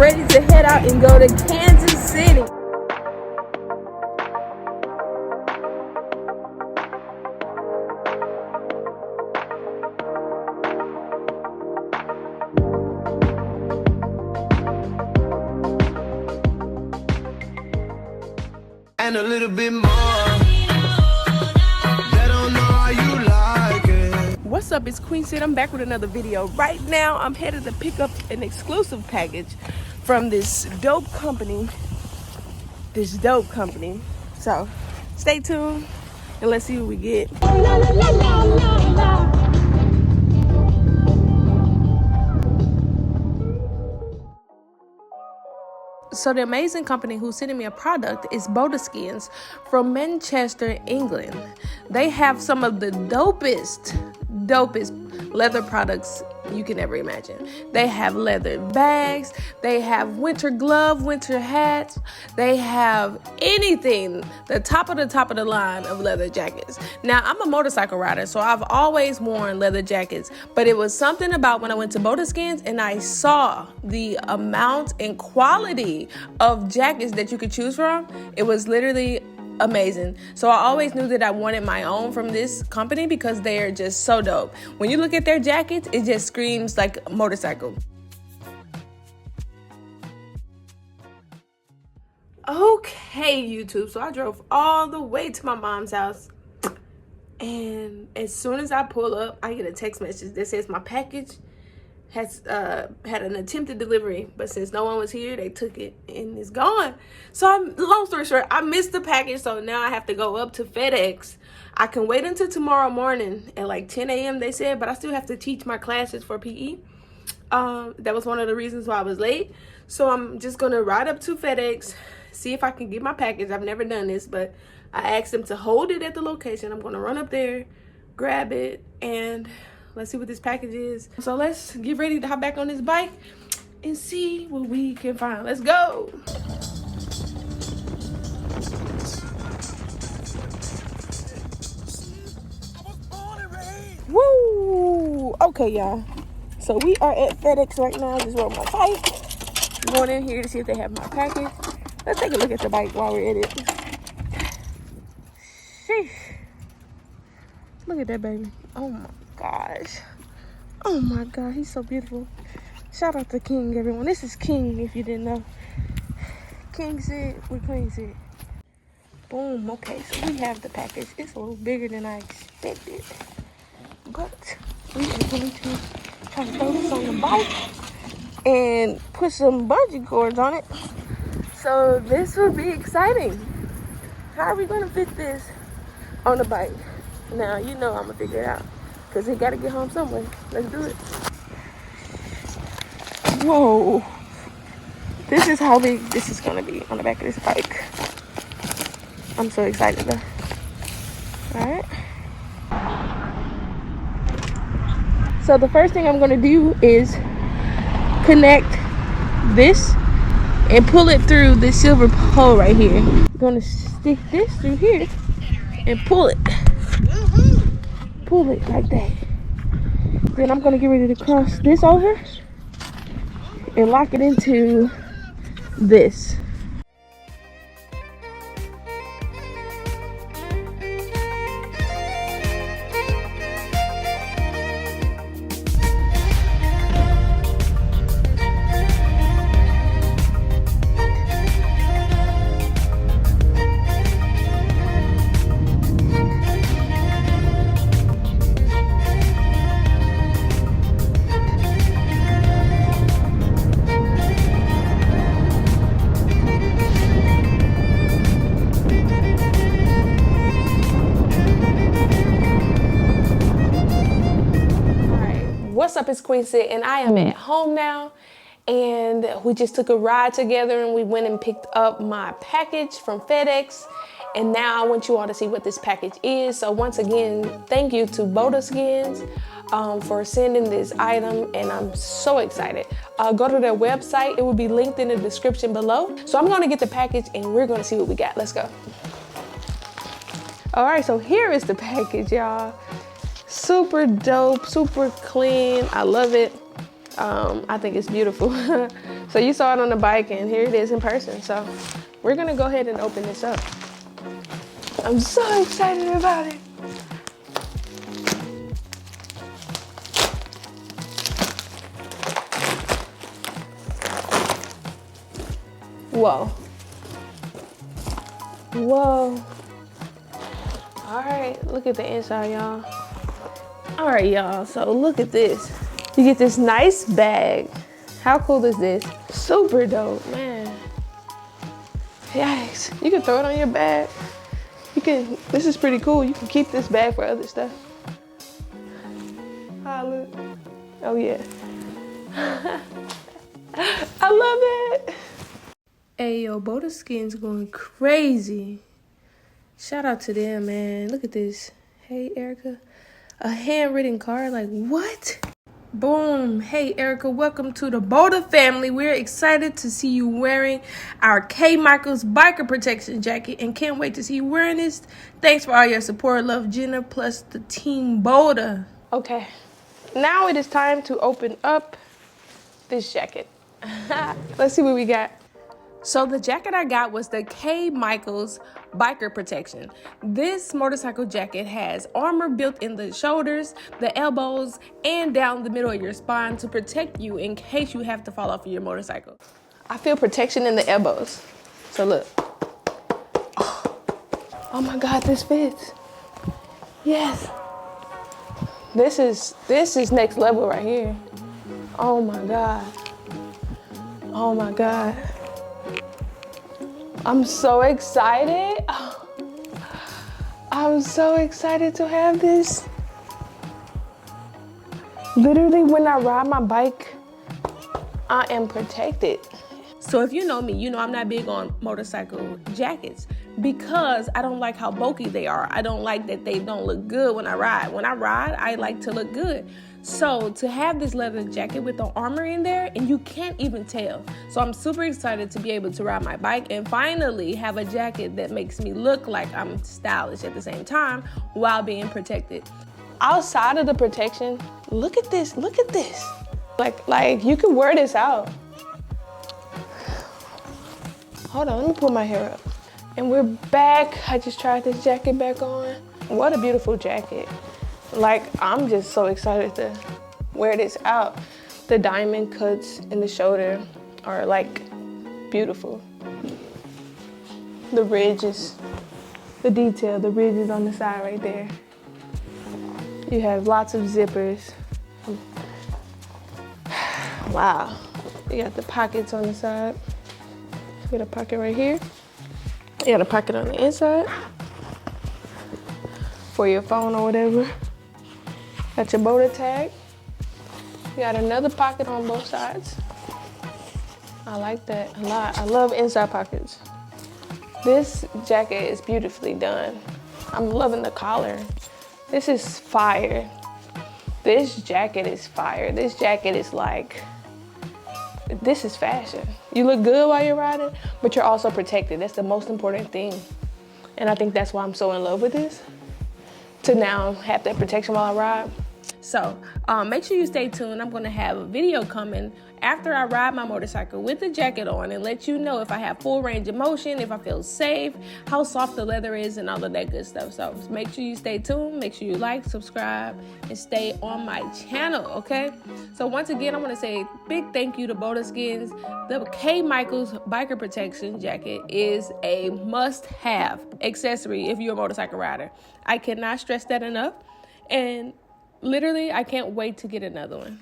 ready to head out and go to Kansas City. And a little bit more. They don't know how you like it. What's up, it's QueenSit. I'm back with another video. Right now I'm headed to pick up an exclusive package from this dope company. So stay tuned and let's see what we get. So the amazing company who's sending me a product is Boda skins from Manchester, England. They have some of the dopest leather products you can ever imagine. They have leather bags, they have winter glove, winter hats, they have anything, the top of the line of leather jackets. Now, I'm a motorcycle rider, so I've always worn leather jackets, but it was something about when I went to Boda skins and I saw the amount and quality of jackets that you could choose from. It was literally amazing. So I always knew that I wanted my own from this company because they are just so dope. When you look at their jackets, it just screams like a motorcycle. Okay, YouTube. So I drove all the way to my mom's house. And as soon as I pull up, I get a text message that says my package has had an attempted delivery, but since no one was here, they took it and it's gone. So long story short, I missed the package, so now I have to go up to FedEx. I can wait until tomorrow morning at like 10 a.m. they said, but I still have to teach my classes for PE. That was one of the reasons why I was late. So I'm just gonna ride up to FedEx, see if I can get my package. I've never done this, but I asked them to hold it at the location. I'm gonna run up there, grab it, and let's see what this package is. So let's get ready to hop back on this bike and see what we can find. Let's go. Woo! Okay, y'all. So we are at FedEx right now. Just rode my bike. Going in here to see if they have my package. Let's take a look at the bike while we're at it. Sheesh. Look at that baby. Oh my gosh. Oh my god, he's so beautiful. Shout out to King, everyone. This is King, if you didn't know. QueenSit with QueenSit. Boom. Okay, so we have the package. It's a little bigger than I expected, but we are going to try to throw this on the bike and put some bungee cords on it. So this will be exciting. How are we going to fit this on the bike? Now, you know I'm gonna figure it out, because he gotta get home somewhere. Let's do it. Whoa. This is how big this is gonna be on the back of this bike. I'm so excited though. Alright. So the first thing I'm gonna do is connect this and pull it through this silver pole right here. I'm gonna stick this through here and pull it. Pull it like that. Then I'm gonna get ready to cross this over and lock it into this. What's up, it's QueenSit, and I am at home now, and we just took a ride together and we went and picked up my package from FedEx, and now I want you all to see what this package is. So once again, thank you to Boda skins for sending this item, and I'm so excited. Go to their website, it will be linked in the description below. So I'm gonna get the package and we're gonna see what we got. Let's go. All right, so here is the package, y'all. Super dope, super clean. I love it. I think it's beautiful. So you saw it on the bike, and here it is in person. So we're gonna go ahead and open this up. I'm so excited about it. Whoa. Whoa. All right, look at the inside, y'all. All right, y'all, so look at this. You get this nice bag. How cool is this? Super dope, man. Yikes, you can throw it on your bag. This is pretty cool. You can keep this bag for other stuff. Look. Oh yeah. I love it. Hey, yo, Boda Skin's going crazy. Shout out to them, man. Look at this. Hey, Erica. A handwritten card, like what? Boom. Hey, Erica, welcome to the Boda family. We're excited to see you wearing our K. Michaels biker protection jacket and can't wait to see you wearing this. Thanks for all your support. Love, Jenna, plus the team Boda. Okay, now it is time to open up this jacket. Let's see what we got. So the jacket I got was the K. Michaels biker protection. This motorcycle jacket has armor built in the shoulders, the elbows, and down the middle of your spine to protect you in case you have to fall off of your motorcycle. I feel protection in the elbows. So look. Oh my God, this fits. Yes. This is next level right here. Oh my God. Oh my God. I'm so excited. I'm so excited to have this. Literally, when I ride my bike, I am protected. So if you know me, you know I'm not big on motorcycle jackets because I don't like how bulky they are. I don't like that they don't look good when I ride. When I ride, I like to look good. So to have this leather jacket with the armor in there, and you can't even tell. So I'm super excited to be able to ride my bike and finally have a jacket that makes me look like I'm stylish at the same time while being protected. Outside of the protection, look at this, look at this. Like you can wear this out. Hold on, let me pull my hair up. And we're back. I just tried this jacket back on. What a beautiful jacket. Like, I'm just so excited to wear this out. The diamond cuts in the shoulder are like beautiful. The ridges, the detail, the ridges on the side right there. You have lots of zippers. Wow. You got the pockets on the side. You got a pocket right here. You got a pocket on the inside for your phone or whatever. Got your Boda tag. You got another pocket on both sides. I like that a lot. I love inside pockets. This jacket is beautifully done. I'm loving the collar. This is fire. This jacket is fire. This jacket is like, this is fashion. You look good while you're riding, but you're also protected. That's the most important thing. And I think that's why I'm so in love with this, to now have that protection while I ride. So make sure you stay tuned. I'm gonna have a video coming after I ride my motorcycle with the jacket on and let you know if I have full range of motion, if I feel safe, how soft the leather is, and all of that good stuff. So make sure you stay tuned. Make sure you like, subscribe, and stay on my channel, okay? So once again, I wanna say a big thank you to Boda Skins. The K. Michaels biker protection jacket is a must-have accessory if you're a motorcycle rider. I cannot stress that enough. And literally, I can't wait to get another one.